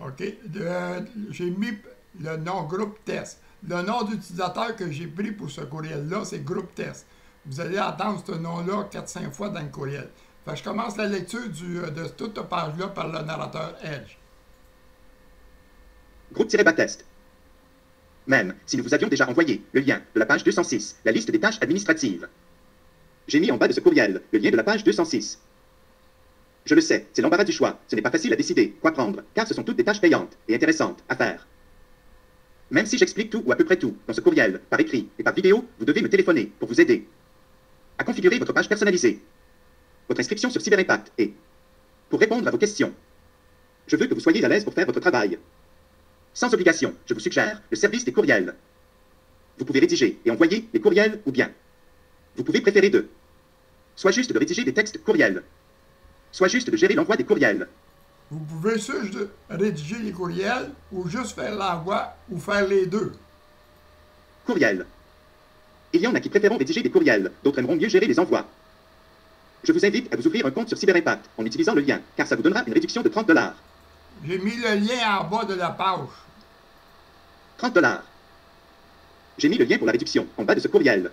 OK? J'ai mis le nom groupe test. Le nom d'utilisateur que j'ai pris pour ce courriel-là, c'est groupe test. Vous allez entendre ce nom-là 4-5 fois dans le courriel. Fait que je commence la lecture de toute cette page-là par le narrateur Edge. Groupe-test. Même si nous vous avions déjà envoyé le lien de la page 206, la liste des tâches administratives. J'ai mis en bas de ce courriel le lien de la page 206. Je le sais, c'est l'embarras du choix. Ce n'est pas facile à décider quoi prendre, car ce sont toutes des tâches payantes et intéressantes à faire. Même si j'explique tout ou à peu près tout dans ce courriel, par écrit et par vidéo, vous devez me téléphoner pour vous aider à configurer votre page personnalisée, votre inscription sur CyberImpact et pour répondre à vos questions. Je veux que vous soyez à l'aise pour faire votre travail. Sans obligation, je vous suggère le service des courriels. Vous pouvez rédiger et envoyer les courriels ou bien vous pouvez préférer soit juste de rédiger des textes courriels, soit juste de gérer l'envoi des courriels. Vous pouvez juste rédiger les courriels ou juste faire l'envoi ou faire les deux. Courriel. Il y en a qui préféreront rédiger des courriels, d'autres aimeront mieux gérer les envois. Je vous invite à vous ouvrir un compte sur CyberImpact en utilisant le lien, car ça vous donnera une réduction de 30 $. J'ai mis le lien en bas de la page. 30 $. J'ai mis le lien pour la réduction en bas de ce courriel.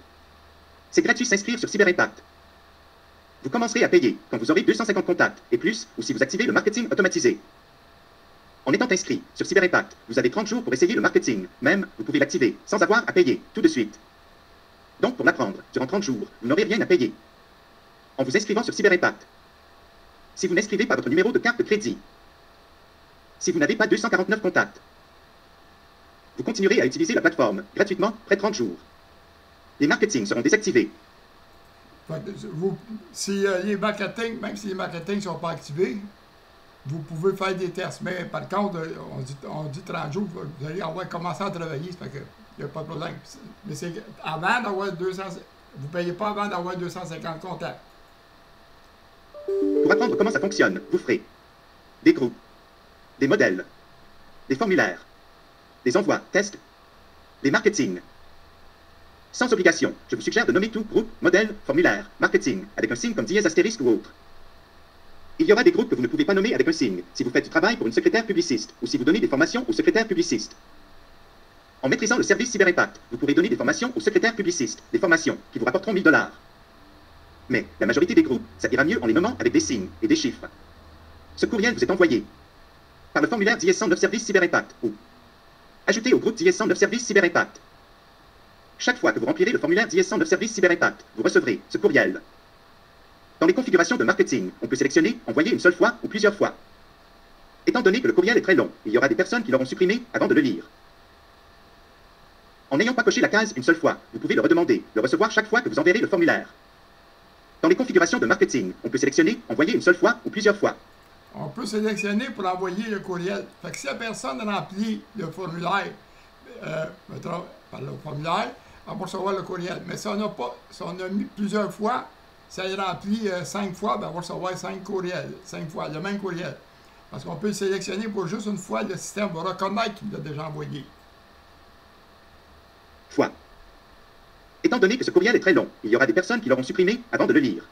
C'est gratuit s'inscrire sur CyberImpact. Vous commencerez à payer quand vous aurez 250 contacts et plus, ou si vous activez le marketing automatisé. En étant inscrit sur CyberImpact, vous avez 30 jours pour essayer le marketing. Même, vous pouvez l'activer sans avoir à payer tout de suite. Donc, pour l'apprendre, durant 30 jours, vous n'aurez rien à payer. En vous inscrivant sur CyberImpact, si vous n'inscrivez pas votre numéro de carte de crédit, si vous n'avez pas 249 contacts, vous continuerez à utiliser la plateforme gratuitement près 30 jours. Les marketings seront désactivés. Si les marketing, même si les marketing ne sont pas activés, vous pouvez faire des tests. Mais par contre, on dit 30 jours, vous allez avoir commencé à travailler, ça fait que il n'y a pas de problème. Mais c'est avant d'avoir 200, vous ne payez pas avant d'avoir 250 contacts. Pour apprendre comment ça fonctionne, vous ferez des groupes, des modèles, des formulaires, des envois, tests, des marketings. Sans obligation, je vous suggère de nommer tout groupe, modèle, formulaire, marketing, avec un signe comme dièse astérisque ou autre. Il y aura des groupes que vous ne pouvez pas nommer avec un signe, si vous faites du travail pour une secrétaire publiciste, ou si vous donnez des formations aux secrétaires publicistes. En maîtrisant le service CyberImpact, vous pourrez donner des formations aux secrétaires publicistes, des formations qui vous rapporteront 1000 $. Mais la majorité des groupes, ça ira mieux en les nommant avec des signes et des chiffres. Ce courriel vous est envoyé par le formulaire DS109 Service CyberImpact ou ajouté au groupe DS109 Service CyberImpact. Chaque fois que vous remplirez le formulaire DS109 Service CyberImpact, vous recevrez ce courriel. Dans les configurations de marketing, on peut sélectionner envoyer une seule fois ou plusieurs fois. Étant donné que le courriel est très long, il y aura des personnes qui l'auront supprimé avant de le lire. En n'ayant pas coché la case une seule fois, vous pouvez le redemander, le recevoir chaque fois que vous enverrez le formulaire. Dans les configurations de marketing, on peut sélectionner envoyer une seule fois ou plusieurs fois. On peut sélectionner pour envoyer le courriel. Fait que si la personne remplit le formulaire, par le formulaire, on va recevoir le courriel. Mais si on a mis plusieurs fois, si elle remplit 5 fois, ben on va recevoir 5 courriels. 5 fois, le même courriel. Parce qu'on peut le sélectionner pour juste une fois, le système va reconnaître qu'il l'a déjà envoyé. Fois. Étant donné que ce courriel est très long, il y aura des personnes qui l'auront supprimé avant de le lire.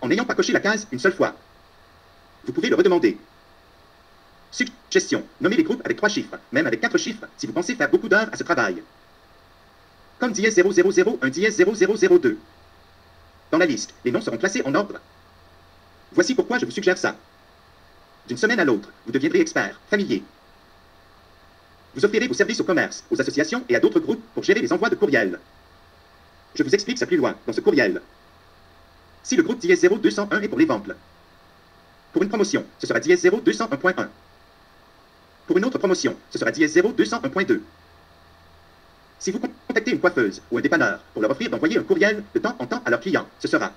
En n'ayant pas coché la case une seule fois, vous pouvez le redemander. Suggestion. Nommez les groupes avec 3 chiffres, même avec 4 chiffres, si vous pensez faire beaucoup d'heures à ce travail. Comme dièse 0001 dièse 0002. Dans la liste, les noms seront classés en ordre. Voici pourquoi je vous suggère ça. D'une semaine à l'autre, vous deviendrez expert, familier. Vous offrirez vos services au commerce, aux associations et à d'autres groupes pour gérer les envois de courriel. Je vous explique ça plus loin, dans ce courriel. Si le groupe dièse 0201 est pour les ventes, pour une promotion, ce sera dièse 0201.1. Pour une autre promotion, ce sera dièse 0201.2. Si vous contactez une coiffeuse ou un dépanneur pour leur offrir d'envoyer un courriel de temps en temps à leurs clients, ce sera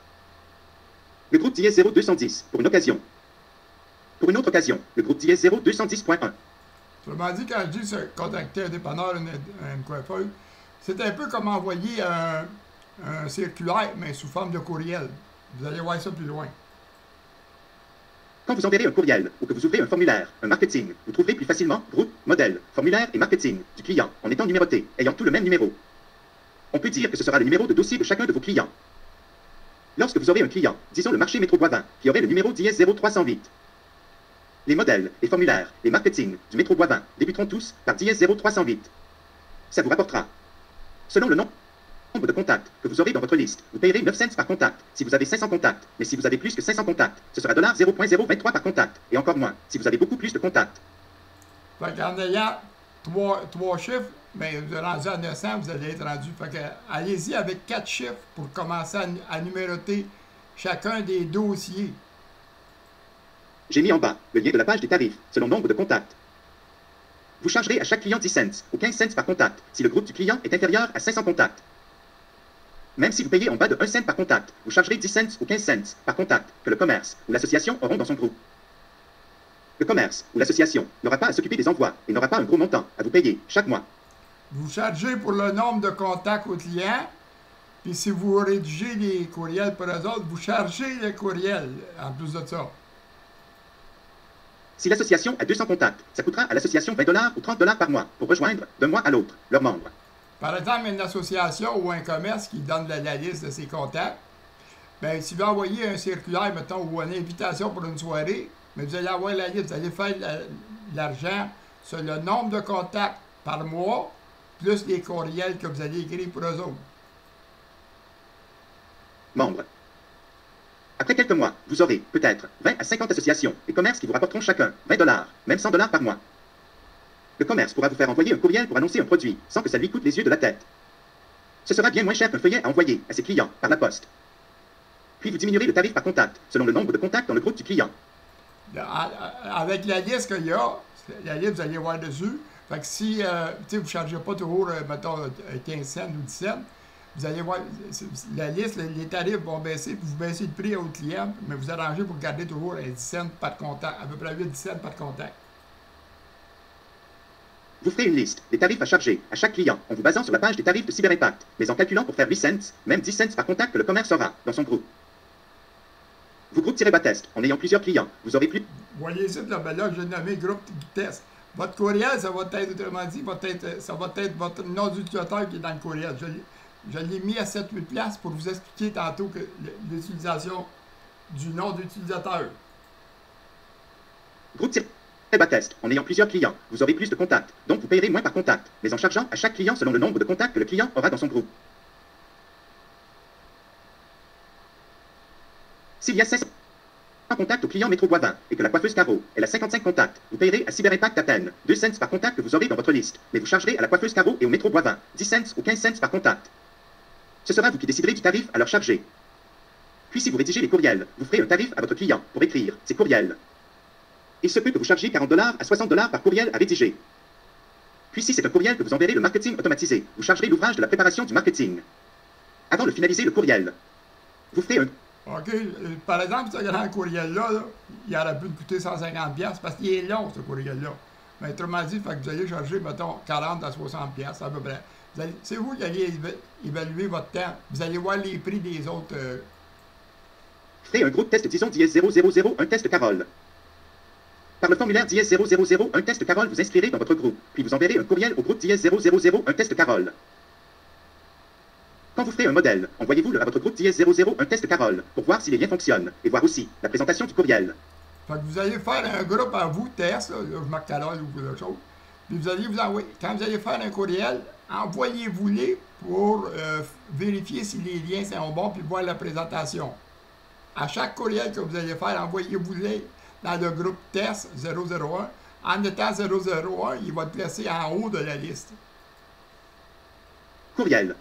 le groupe dièse 0210 pour une occasion. Pour une autre occasion, le groupe dièse 0210.1. Autrement dit, quand je dis contacter un dépanneur, une coiffeuse, c'est un peu comme envoyer un circulaire, mais sous forme de courriel. Vous allez voir ça plus loin. Quand vous enverrez un courriel ou que vous ouvrez un formulaire, un marketing, vous trouverez plus facilement groupe, modèle, formulaire et marketing du client en étant numérotés, ayant tout le même numéro. On peut dire que ce sera le numéro de dossier de chacun de vos clients. Lorsque vous aurez un client, disons le marché Métro Boivin, qui aurait le numéro dièse 0308, Les modèles, les formulaires, les marketing du métro Boivin débuteront tous par dièse 0308. Ça vous rapportera. Selon le nombre de contacts que vous aurez dans votre liste, vous payerez 9 cents par contact si vous avez 500 contacts. Mais si vous avez plus que 500 contacts, ce sera $0.023 par contact. Et encore moins si vous avez beaucoup plus de contacts. Fait qu'en ayant trois chiffres, ben, vous êtes rendu à 900, vous allez être rendu. Fait que allez-y avec 4 chiffres pour commencer à numéroter chacun des dossiers. J'ai mis en bas le lien de la page des tarifs selon nombre de contacts. Vous chargerez à chaque client 10 cents ou 15 cents par contact si le groupe du client est inférieur à 500 contacts. Même si vous payez en bas de 1 cent par contact, vous chargerez 10 cents ou 15 cents par contact que le commerce ou l'association auront dans son groupe. Le commerce ou l'association n'aura pas à s'occuper des envois et n'aura pas un gros montant à vous payer chaque mois. Vous chargez pour le nombre de contacts aux clients, puis si vous rédigez les courriels pour eux autres, vous chargez les courriels en plus de ça. Si l'association a 200 contacts, ça coûtera à l'association 20 $ ou 30 $ par mois pour rejoindre d'un mois à l'autre leurs membres. Par exemple, une association ou un commerce qui donne la liste de ses contacts, bien, si vous envoyez un circulaire, mettons, ou une invitation pour une soirée, mais vous allez avoir la liste, vous allez faire l'argent sur le nombre de contacts par mois, plus les courriels que vous allez écrire pour eux autres. Membres. Après quelques mois, vous aurez peut-être 20 à 50 associations et commerces qui vous rapporteront chacun 20 $, même 100 $ par mois. Le commerce pourra vous faire envoyer un courriel pour annoncer un produit sans que ça lui coûte les yeux de la tête. Ce sera bien moins cher qu'un feuillet à envoyer à ses clients par la poste. Puis vous diminuerez le tarif par contact selon le nombre de contacts dans le groupe du client. Avec la liste qu'il y a, la liste, vous allez voir dessus. Fait que si vous ne chargez pas toujours, mettons, 15 cents ou 10 cents, vous allez voir, la liste, les tarifs vont baisser, puis vous baissez le prix au client, mais vous arrangez pour garder toujours 10 cents par contact, à peu près 8 cents par contact. Vous ferez une liste des tarifs à charger à chaque client en vous basant sur la page des tarifs de Cyberimpact, mais en calculant pour faire 8 cents, même 10 cents par contact que le commerce aura dans son groupe. Vous groupe-test, en ayant plusieurs clients, vous aurez plus... Vous voyez ici, là, ben là, j'ai nommé groupe test. Votre courriel, ça va être, autrement dit, ça va être votre nom d'utilisateur qui est dans le courriel. Je l'ai mis à 7-8 places pour vous expliquer tantôt que l'utilisation du nom d'utilisateur. Groupe-test, en ayant plusieurs clients, vous aurez plus de contacts, donc vous payerez moins par contact, mais en chargeant à chaque client selon le nombre de contacts que le client aura dans son groupe. S'il y a 500 contacts au client Métro Boivin et que la coiffeuse Caro, elle a 55 contacts, vous payerez à Cyberimpact à peine 2 cents par contact que vous aurez dans votre liste, mais vous chargerez à la coiffeuse Caro et au Métro Boivin 10 cents ou 15 cents par contact. Ce sera vous qui déciderez du tarif à leur charger. Puis si vous rédigez les courriels, vous ferez un tarif à votre client pour écrire ces courriels. Il se peut que vous chargiez 40 $ à 60 $ par courriel à rédiger. Puis si c'est un courriel que vous enverrez le marketing automatisé, vous chargerez l'ouvrage de la préparation du marketing. Avant de finaliser le courriel, vous ferez un... OK. Par exemple, ce grand courriel-là, il aurait pu me coûter 150$ parce qu'il est long, ce courriel-là. Mais autrement dit, fait que vous allez charger, mettons, 40 à 60$ à peu près. C'est vous qui allez évaluer votre temps. Vous allez voir les prix des autres. Créez un groupe test, disons, dièse 000, un test Carole. Par le formulaire dièse 000, un test Carole, vous inscrirez dans votre groupe, puis vous enverrez un courriel au groupe dièse 000, un test Carole. Quand vous ferez un modèle, envoyez-vous à votre groupe dièse 00 un test Carole pour voir si les liens fonctionnent et voir aussi la présentation du courriel. Fait que vous allez faire un groupe à vous, test, là, je marque Carole ou quelque chose. Puis vous allez vous envoyer, quand vous allez faire un courriel, envoyez-vous-les pour vérifier si les liens sont bons puis voir la présentation. À chaque courriel que vous allez faire, envoyez-vous-les dans le groupe test 001. En étant 001, il va être placé en haut de la liste. Courriel.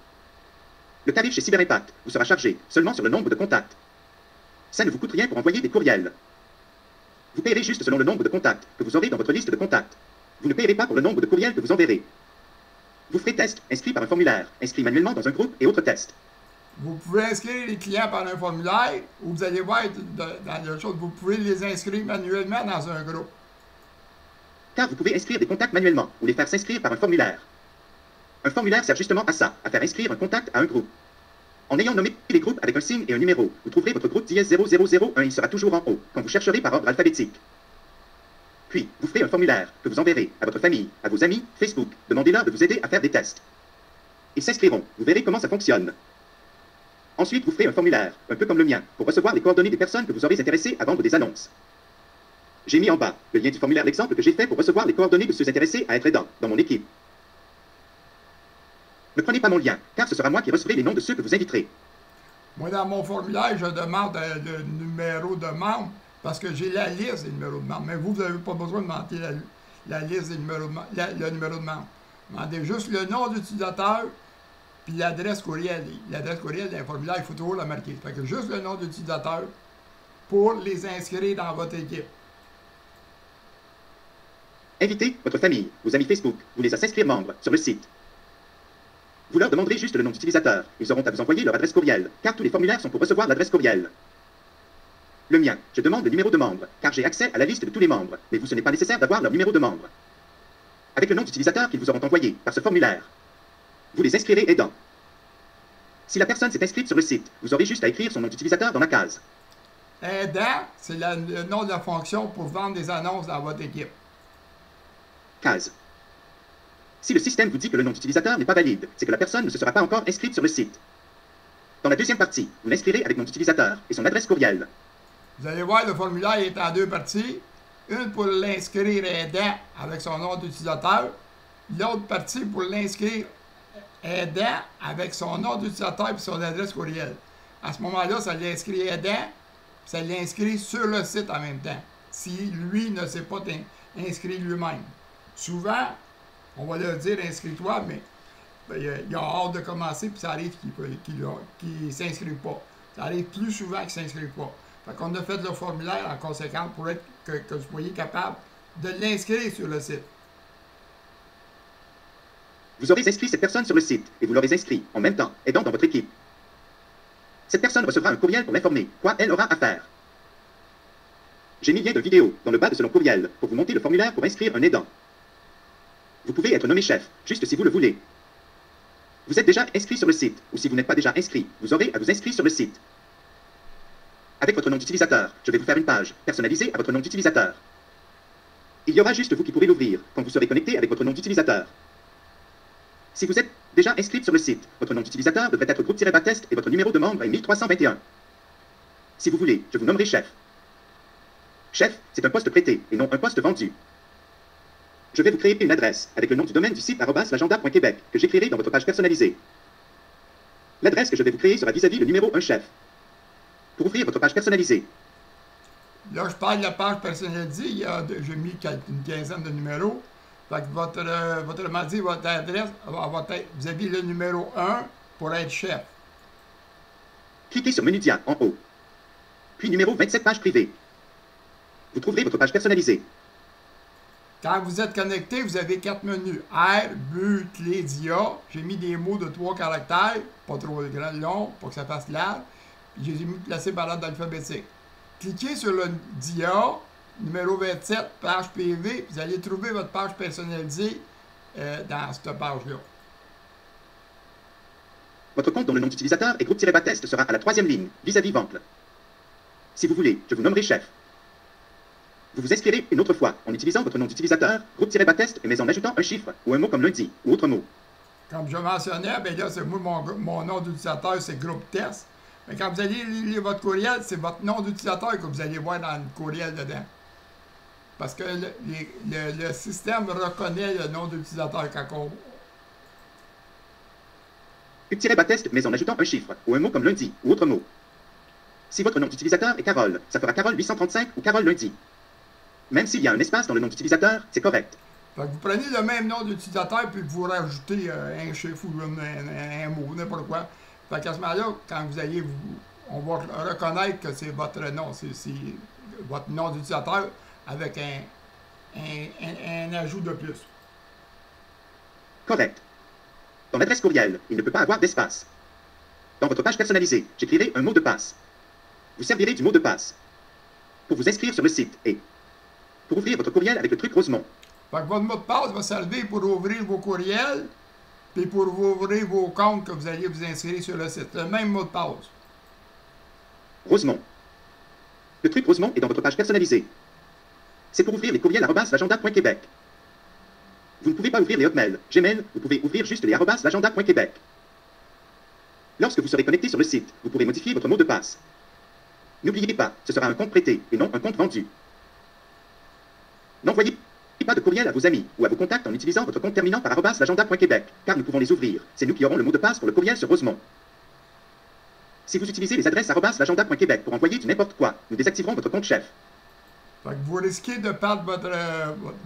Le tarif chez Cyberimpact vous sera chargé seulement sur le nombre de contacts. Ça ne vous coûte rien pour envoyer des courriels. Vous payerez juste selon le nombre de contacts que vous aurez dans votre liste de contacts. Vous ne payerez pas pour le nombre de courriels que vous enverrez. Vous ferez test, inscrit par un formulaire, inscrit manuellement dans un groupe et autres tests. Vous pouvez inscrire les clients par un formulaire ou vous allez voir dans la chose, vous pouvez les inscrire manuellement dans un groupe. Car vous pouvez inscrire des contacts manuellement ou les faire s'inscrire par un formulaire. Un formulaire sert justement à ça, à faire inscrire un contact à un groupe. En ayant nommé les groupes avec un signe et un numéro, vous trouverez votre groupe dièse 0001, il sera toujours en haut, quand vous chercherez par ordre alphabétique. Puis, vous ferez un formulaire que vous enverrez à votre famille, à vos amis, Facebook, demandez-leur de vous aider à faire des tests. Ils s'inscriront, vous verrez comment ça fonctionne. Ensuite, vous ferez un formulaire, un peu comme le mien, pour recevoir les coordonnées des personnes que vous aurez intéressées à vendre des annonces. J'ai mis en bas le lien du formulaire l'exemple que j'ai fait pour recevoir les coordonnées de ceux intéressés à être aidants dans mon équipe. Ne prenez pas mon lien, car ce sera moi qui recevrai les noms de ceux que vous inviterez. Moi, dans mon formulaire, je demande le numéro de membre parce que j'ai la liste des numéros de membres. Mais vous n'avez pas besoin de demander la liste des numéros de membres, le numéro de membre. Demandez juste le nom d'utilisateur puis l'adresse courriel. L'adresse courriel d'un formulaire, il faut toujours la marquer. Fait que juste le nom d'utilisateur pour les inscrire dans votre équipe. Invitez votre famille, vos amis Facebook, vous les à s'inscrire membres sur le site. Vous leur demanderez juste le nom d'utilisateur. Ils auront à vous envoyer leur adresse courriel, car tous les formulaires sont pour recevoir l'adresse courriel. Le mien, je demande le numéro de membre, car j'ai accès à la liste de tous les membres, mais vous, ce n'est pas nécessaire d'avoir leur numéro de membre. Avec le nom d'utilisateur qu'ils vous auront envoyé par ce formulaire, vous les inscrirez aidants. Si la personne s'est inscrite sur le site, vous aurez juste à écrire son nom d'utilisateur dans la case. Aidant, c'est le nom de la fonction pour vendre des annonces dans votre équipe. Case. Si le système vous dit que le nom d'utilisateur n'est pas valide, c'est que la personne ne se sera pas encore inscrite sur le site. Dans la deuxième partie, vous l'inscrirez avec nom d'utilisateur et son adresse courriel. Vous allez voir, le formulaire est en deux parties. Une pour l'inscrire aidant avec son nom d'utilisateur. L'autre partie pour l'inscrire aidant avec son nom d'utilisateur et son adresse courriel. À ce moment-là, ça l'inscrit aidant, ça l'inscrit sur le site en même temps, si lui ne s'est pas inscrit lui-même. Souvent, on va leur dire inscris-toi, mais il a hâte de commencer, puis ça arrive qu'il ne s'inscrive pas. Ça arrive plus souvent qu'il ne s'inscrive pas. Fait qu'on a fait le formulaire en conséquence pour être que vous soyez capable de l'inscrire sur le site. Vous aurez inscrit cette personne sur le site et vous l'aurez inscrit en même temps, aidant dans votre équipe. Cette personne recevra un courriel pour l'informer quoi elle aura à faire. J'ai mis lien de vidéo dans le bas de ce long courriel pour vous monter le formulaire pour inscrire un aidant. Vous pouvez être nommé chef, juste si vous le voulez. Vous êtes déjà inscrit sur le site, ou si vous n'êtes pas déjà inscrit, vous aurez à vous inscrire sur le site. Avec votre nom d'utilisateur, je vais vous faire une page personnalisée à votre nom d'utilisateur. Il y aura juste vous qui pourrez l'ouvrir quand vous serez connecté avec votre nom d'utilisateur. Si vous êtes déjà inscrit sur le site, votre nom d'utilisateur devrait être groupe-test et votre numéro de membre est 1321. Si vous voulez, je vous nommerai chef. Chef, c'est un poste prêté et non un poste vendu. Je vais vous créer une adresse avec le nom du domaine du site @l'agenda.québec que j'écrirai dans votre page personnalisée. L'adresse que je vais vous créer sera vis-à-vis le numéro 1 chef. Pour ouvrir votre page personnalisée. Là, je parle de la page personnalisée. J'ai mis une quinzaine de numéros. Fait que votre adresse va être vis-à-vis le numéro 1 pour être chef. Cliquez sur Menu Dia en haut. Puis numéro 27 page privée. Vous trouverez votre page personnalisée. Quand vous êtes connecté, vous avez 4 menus. R, B, clé, dia. J'ai mis des mots de 3 caractères, pas trop long, pour que ça fasse large. Puis je les ai mis placés par l'ordre alphabétique. Cliquez sur le dia, numéro 27, page PV, vous allez trouver votre page personnalisée dans cette page-là. Votre compte dont le nom d'utilisateur est groupe-test sera à la 3e ligne, vis-à-vis vente. Si vous voulez, je vous nommerai chef. Vous vous inscrirez une autre fois en utilisant votre nom d'utilisateur, groupe-test, mais en ajoutant un chiffre ou un mot comme lundi ou autre mot. Comme je mentionnais, bien là, c'est moi, mon nom d'utilisateur, c'est groupe test. Mais quand vous allez lire votre courriel, c'est votre nom d'utilisateur que vous allez voir dans le courriel dedans. Parce que le système reconnaît le nom d'utilisateur quand on... Groupe-test, mais en ajoutant un chiffre ou un mot comme lundi ou autre mot. Si votre nom d'utilisateur est Carole, ça fera Carole 835 ou Carole lundi. Même s'il y a un espace dans le nom d'utilisateur, c'est correct. Fait que vous prenez le même nom d'utilisateur puis vous rajoutez un chiffre ou un mot, n'importe quoi. Fait qu'à ce moment-là, quand vous allez, on va reconnaître que c'est votre nom, c'est votre nom d'utilisateur avec un ajout de plus. Correct. Dans l'adresse courriel, il ne peut pas avoir d'espace. Dans votre page personnalisée, j'écrirai un mot de passe. Vous servirez du mot de passe pour vous inscrire sur le site et pour ouvrir votre courriel avec le truc Rosemont. Fait que votre mot de passe va servir pour ouvrir vos courriels puis pour ouvrir vos comptes que vous allez vous inscrire sur le site. Le même mot de passe. Rosemont. Le truc Rosemont est dans votre page personnalisée. C'est pour ouvrir les courriels @l'agenda.québec. Vous ne pouvez pas ouvrir les Hotmail, Gmail, vous pouvez ouvrir juste les @l'agenda.québec. Lorsque vous serez connecté sur le site, vous pourrez modifier votre mot de passe. N'oubliez pas, ce sera un compte prêté et non un compte vendu. N'envoyez pas de courriel à vos amis ou à vos contacts en utilisant votre compte terminant par @l'agenda.québec, car nous pouvons les ouvrir. C'est nous qui aurons le mot de passe pour le courriel sur Rosemont. Si vous utilisez les adresses @l'agenda.québec pour envoyer du n'importe quoi, nous désactiverons votre compte chef. Fait que vous risquez de perdre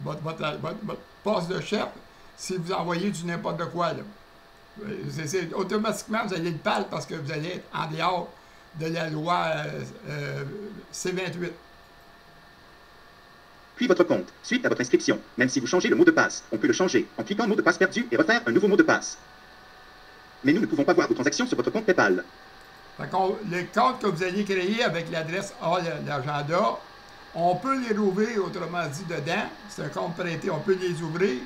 votre poste de chef si vous envoyez du n'importe quoi. Là. Automatiquement, vous allez le perdre parce que vous allez être en dehors de la loi C-28. Puis votre compte, suite à votre inscription, même si vous changez le mot de passe, on peut le changer en cliquant mot de passe perdu et refaire un nouveau mot de passe. Mais nous ne pouvons pas voir vos transactions sur votre compte PayPal. Fait que les comptes que vous allez créer avec l'adresse l'agenda, on peut les rouvrir, autrement dit, dedans. C'est un compte prêté, on peut les ouvrir.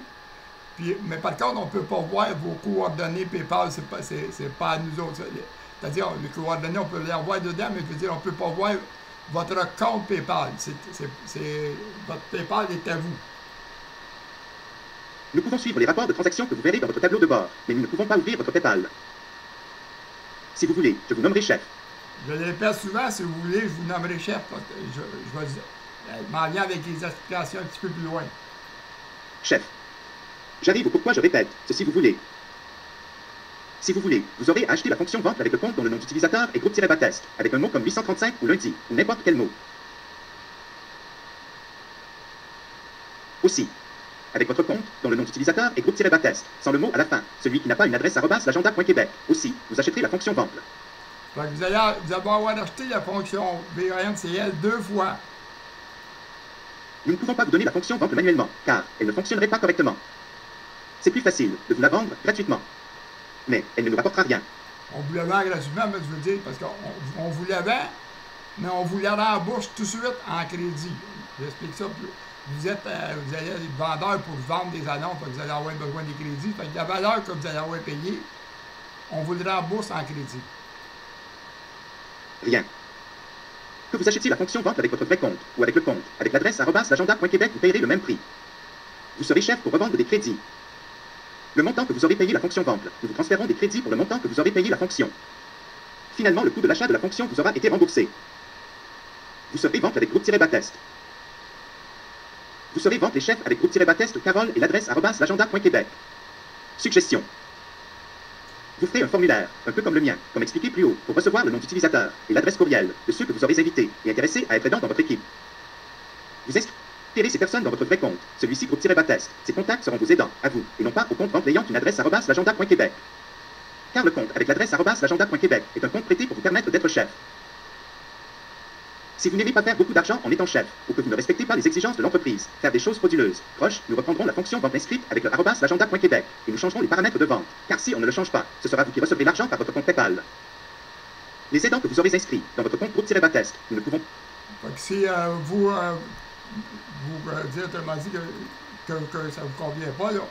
Puis, mais par contre, on ne peut pas voir vos coordonnées PayPal, c'est pas à nous autres. C'est-à-dire, les coordonnées, on peut les avoir dedans, mais je veux dire, on ne peut pas voir votre compte PayPal. Votre PayPal est à vous. Nous pouvons suivre les rapports de transactions que vous verrez dans votre tableau de bord, mais nous ne pouvons pas ouvrir votre PayPal. Si vous voulez, je vous nommerai chef. Je le répète souvent, si vous voulez, je vous nommerai chef. Parce que je m'en viens avec les explications un petit peu plus loin. Chef. J'arrive au pourquoi je répète, si vous voulez. Si vous voulez, vous aurez à acheter la fonction vente avec le compte dont le nom d'utilisateur est groupe-bas-test, avec un mot comme 835 ou lundi, ou n'importe quel mot. Aussi, avec votre compte dont le nom d'utilisateur est groupe-bas-test, sans le mot à la fin, celui qui n'a pas une adresse @l'agenda.québec. Aussi, vous achèterez la fonction vente. Fait que vous allez avoir acheté la fonction VANCL 2 fois. Nous ne pouvons pas vous donner la fonction vente manuellement, car elle ne fonctionnerait pas correctement. C'est plus facile de vous la vendre gratuitement. Mais elle ne nous rapportera rien. On vous la vend gratuitement, mais je veux dire, parce qu'on vous la vend, mais on vous la rembourse tout de suite en crédit. J'explique ça. Vous allez être vendeur pour vendre des annonces, vous allez avoir besoin des crédits. Fait que la valeur que vous allez avoir payée, on vous le rembourse en crédit. Rien. Que vous achetiez la fonction vente avec votre vrai compte, ou avec le compte, avec l'adresse @l'agenda.québec, vous payerez le même prix. Vous serez chef pour revendre des crédits. Le montant que vous aurez payé la fonction vente, nous vous transférons des crédits pour le montant que vous aurez payé la fonction. Finalement, le coût de l'achat de la fonction vous aura été remboursé. Vous serez vente avec groupe-bas-test. Vous serez vente les chefs avec groupe-bas-test Carole et l'adresse @l'agenda.québec. Suggestion. Vous ferez un formulaire, un peu comme le mien, comme expliqué plus haut, pour recevoir le nom d'utilisateur et l'adresse courriel de ceux que vous aurez invités et intéressés à être aidants dans votre équipe. Vous inscrirez ces personnes dans votre vrai compte, celui-ci groupe-bas-test. Ces contacts seront vos aidants, à vous, et non pas au compte vente ayant une adresse @l'agenda.québec. Car le compte avec l'adresse @l'agenda.québec est un compte prêté pour vous permettre d'être chef. Si vous n'aimez pas faire beaucoup d'argent en étant chef, ou que vous ne respectez pas les exigences de l'entreprise, faire des choses frauduleuses, proches, nous reprendrons la fonction vente inscrite avec le @l'agenda.québec, et nous changerons les paramètres de vente, car si on ne le change pas, ce sera vous qui recevrez l'argent par votre compte PayPal. Les aidants que vous aurez inscrits dans votre compte groupe-bas-test, nous ne pouvons... Fait que si vous dites, autrement dit, que ça ne vous convient pas, là,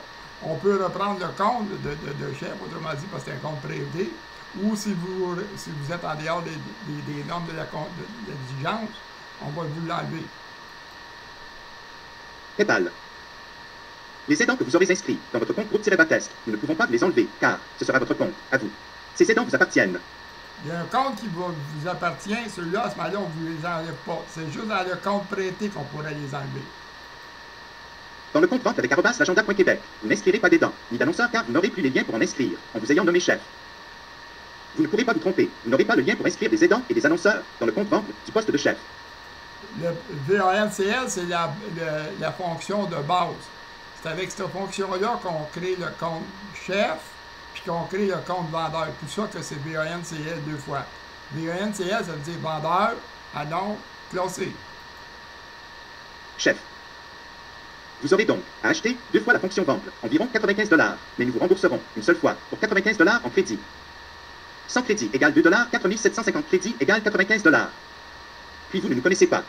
on peut reprendre le compte de chef, autrement dit, parce que c'est un compte privé, ou si vous êtes en dehors des normes de l'exigence, on va vous l'enlever. PayPal. Les aidants que vous aurez inscrits dans votre compte groupe-bas-test, nous ne pouvons pas les enlever, car ce sera votre compte, à vous. Ces aidants vous appartiennent. Il y a un compte qui vous appartient, celui-là, à ce moment-là, on ne vous les enlève pas. C'est juste dans le compte prêté qu'on pourrait les enlever. Dans le compte vente avec @l'agenda.québec, vous n'inscrirez pas d'aidants, ni d'annonceurs, car vous n'aurez plus les liens pour en inscrire, en vous ayant nommé chef. Vous ne pourrez pas vous tromper, vous n'aurez pas le lien pour inscrire des aidants et des annonceurs dans le compte vente du poste de chef. Le VANCL, c'est la fonction de base. C'est avec cette fonction-là qu'on crée le compte chef, puis qu'on crée le compte vendeur. Tout ça que c'est VANCL 2 fois. VANCL, ça veut dire vendeur, annonce, closé. Chef. Vous aurez donc à acheter 2 fois la fonction vente, environ 95 $, mais nous vous rembourserons une seule fois pour 95 $ en crédit. 100 crédits égale 2 $, 4 750 crédits égale 95 $. Puis vous ne nous connaissez pas.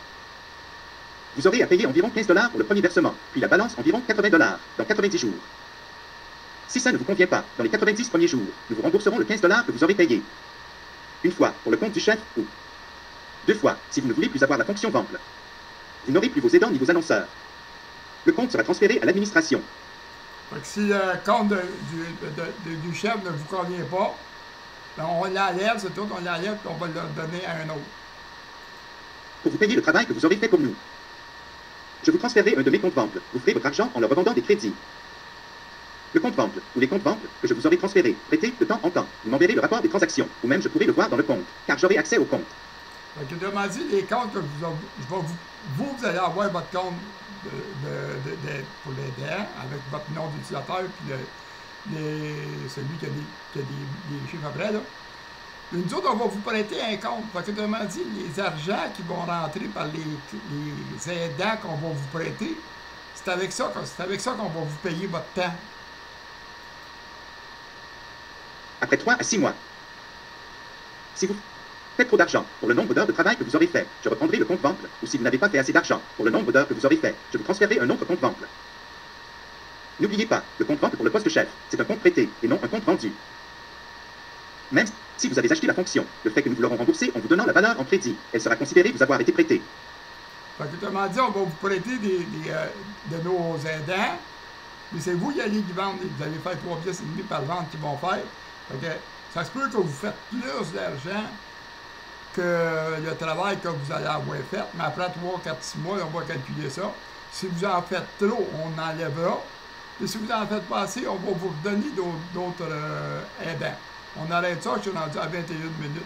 Vous aurez à payer environ 15 $ pour le premier versement, puis la balance environ 80 $ dans 90 jours. Si ça ne vous convient pas, dans les 90 premiers jours, nous vous rembourserons le 15 $ que vous aurez payé. Une fois pour le compte du chef ou 2 fois si vous ne voulez plus avoir la fonction vente. Vous n'aurez plus vos aidants ni vos annonceurs. Le compte sera transféré à l'administration. Donc si le compte du chef ne vous convient pas, ben on l'enlève, c'est tout, on l'enlève et on va le donner à un autre. Pour vous payer le travail que vous aurez fait pour nous. Je vous transférerai un de mes comptes banques. Vous ferez votre argent en leur revendant des crédits. Le compte banque ou les comptes banques que je vous aurai transférés, prêtés de temps en temps. Vous m'enverrez le rapport des transactions, ou même je pourrai le voir dans le compte, car j'aurai accès au compte. Fait que autrement dit, les comptes que vous allez avoir votre compte pour les dents avec votre nom d'utilisateur puis celui qui a des chiffres après. Là. Nous autres, on va vous prêter un compte. Fait que autrement dit, les argents qui vont rentrer par les aidants qu'on va vous prêter, c'est avec ça qu'on va vous payer votre temps. Après 3 à 6 mois. Si vous faites trop d'argent pour le nombre d'heures de travail que vous aurez fait, je reprendrai le compte banque. Ou si vous n'avez pas fait assez d'argent pour le nombre d'heures que vous aurez fait, je vous transférerai un autre compte banque. N'oubliez pas, le compte banque pour le poste chef, c'est un compte prêté et non un compte vendu. Même si vous avez acheté la fonction, le fait que nous vous l'aurons remboursé en vous donnant la valeur en crédit, elle sera considérée vous avoir été prêtée. Fait que autrement dit, on va vous prêter de nos aidants, mais c'est vous qui allez y vendre. Vous allez faire 3 pièces et demie par vente qu'ils vont faire. Fait que ça se peut que vous faites plus d'argent que le travail que vous allez avoir fait, mais après 3, 4, 6 mois, on va calculer ça. Si vous en faites trop, on enlèvera. Et si vous en faites pas assez, on va vous redonner d'autres aidants. On arrête ça, je suis rendu à 21 minutes.